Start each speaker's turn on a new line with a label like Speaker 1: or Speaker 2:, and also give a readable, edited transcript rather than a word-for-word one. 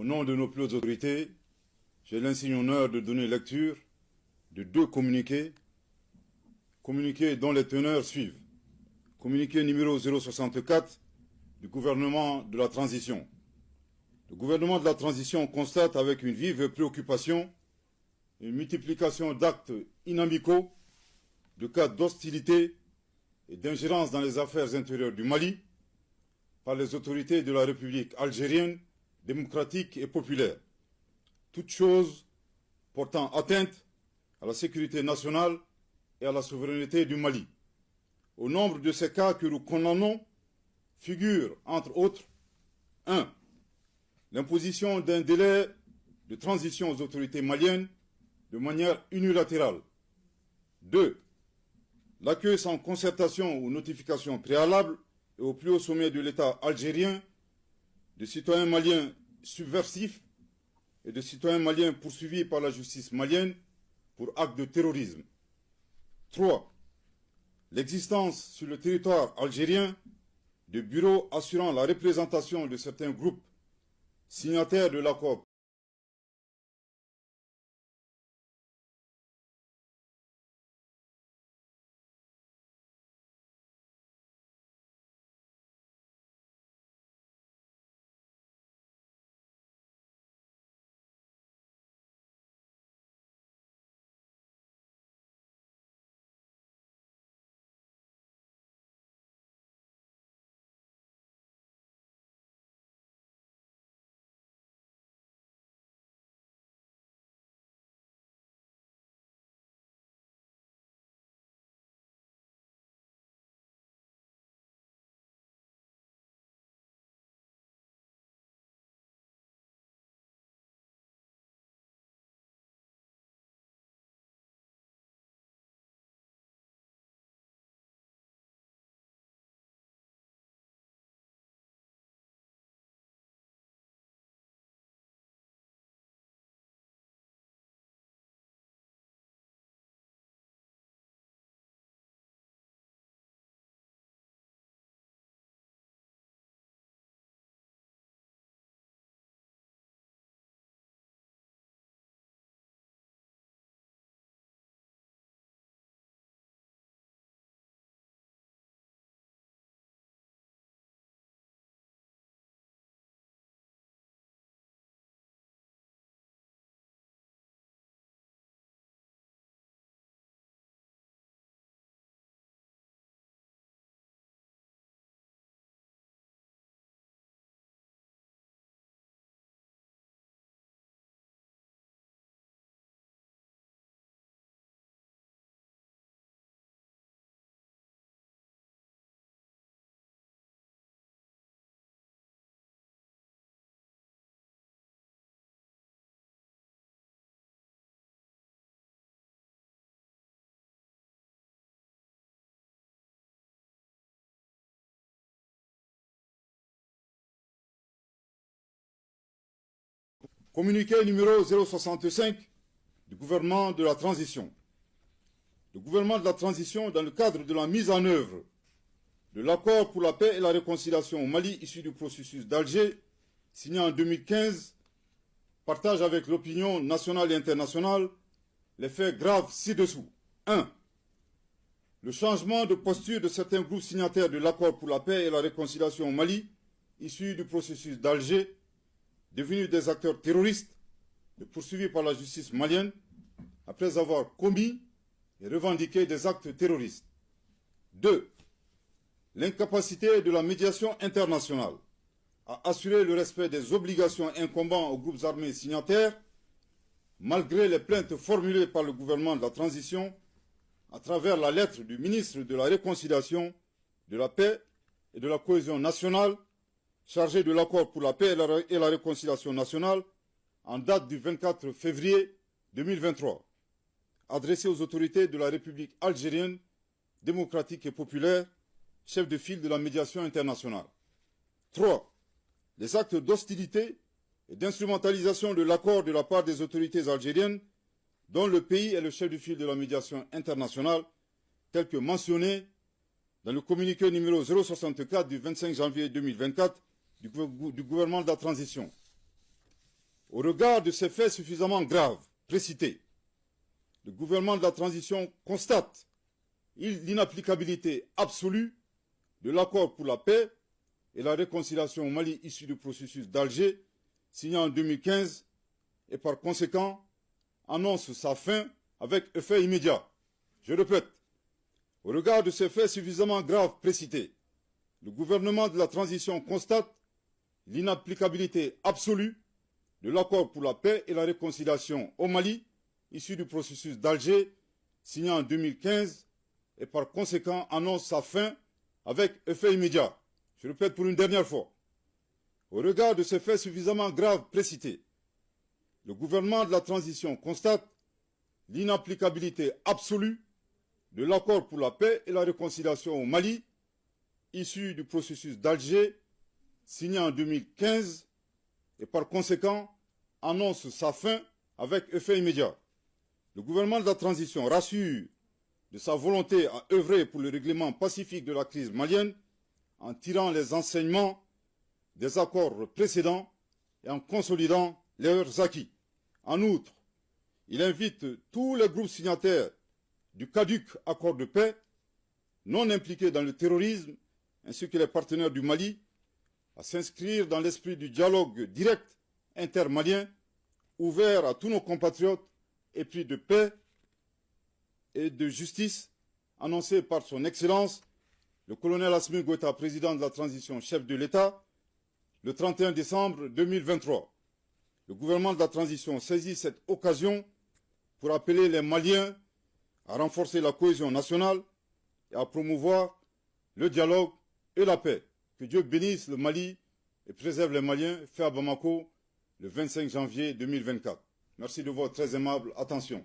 Speaker 1: Au nom de nos plus hautes autorités, j'ai l'insigne honneur de donner lecture de deux communiqués dont les teneurs suivent. Communiqué numéro 064 du gouvernement de la transition. Le gouvernement de la transition constate avec une vive préoccupation une multiplication d'actes inamicaux, de cas d'hostilité et d'ingérence dans les affaires intérieures du Mali par les autorités de la République algérienne, démocratique et populaire. Toutes choses portant atteinte à la sécurité nationale et à la souveraineté du Mali. Au nombre de ces cas que nous condamnons figure, entre autres, 1. L'imposition d'un délai de transition aux autorités maliennes de manière unilatérale. 2. L'accueil sans concertation ou notification préalable et au plus haut sommet de l'État algérien de citoyens maliens subversifs et de citoyens maliens poursuivis par la justice malienne pour actes de terrorisme. 3. L'existence sur le territoire algérien de bureaux assurant la représentation de certains groupes signataires de l'accord Communiqué numéro 065 du gouvernement de la transition. Le gouvernement de la transition, dans le cadre de la mise en œuvre de l'accord pour la paix et la réconciliation au Mali issu du processus d'Alger, signé en 2015, partage avec l'opinion nationale et internationale les faits graves ci-dessous. 1. Le changement de posture de certains groupes signataires de l'accord pour la paix et la réconciliation au Mali, issu du processus d'Alger, devenus des acteurs terroristes et poursuivis par la justice malienne après avoir commis et revendiqué des actes terroristes. 2. L'incapacité de la médiation internationale à assurer le respect des obligations incombant aux groupes armés signataires, malgré les plaintes formulées par le gouvernement de la transition à travers la lettre du ministre de la Réconciliation, de la Paix et de la Cohésion nationale, chargé de l'accord pour la paix et la réconciliation nationale, en date du 24 février 2023, adressé aux autorités de la République algérienne, démocratique et populaire, chef de file de la médiation internationale. 3. Les actes d'hostilité et d'instrumentalisation de l'accord de la part des autorités algériennes, dont le pays est le chef de file de la médiation internationale, tel que mentionné dans le communiqué numéro 064 du 25 janvier 2024 du gouvernement de la transition. Au regard de ces faits suffisamment graves précités, le gouvernement de la transition constate l'inapplicabilité absolue de l'accord pour la paix et la réconciliation au Mali issu du processus d'Alger, signé en 2015, et par conséquent annonce sa fin avec effet immédiat. Je répète, au regard de ces faits suffisamment graves précités, le gouvernement de la transition constate l'inapplicabilité absolue de l'accord pour la paix et la réconciliation au Mali, issu du processus d'Alger, signé en 2015, et par conséquent annonce sa fin avec effet immédiat. Je répète pour une dernière fois. Au regard de ces faits suffisamment graves précités, le gouvernement de la transition constate l'inapplicabilité absolue de l'accord pour la paix et la réconciliation au Mali, issu du processus d'Alger, signé en 2015, et par conséquent annonce sa fin avec effet immédiat. Le gouvernement de la transition rassure de sa volonté à œuvrer pour le règlement pacifique de la crise malienne en tirant les enseignements des accords précédents et en consolidant leurs acquis. En outre, il invite tous les groupes signataires du caduc accord de paix, non impliqués dans le terrorisme, ainsi que les partenaires du Mali, à s'inscrire dans l'esprit du dialogue direct intermalien, ouvert à tous nos compatriotes, épris de paix et de justice, annoncé par son Excellence, le colonel Assimi Goïta, président de la transition, chef de l'État, le 31 décembre 2023. Le gouvernement de la transition saisit cette occasion pour appeler les Maliens à renforcer la cohésion nationale et à promouvoir le dialogue et la paix. Que Dieu bénisse le Mali et préserve les Maliens, fait à Bamako le 25 janvier 2024. Merci de votre très aimable attention.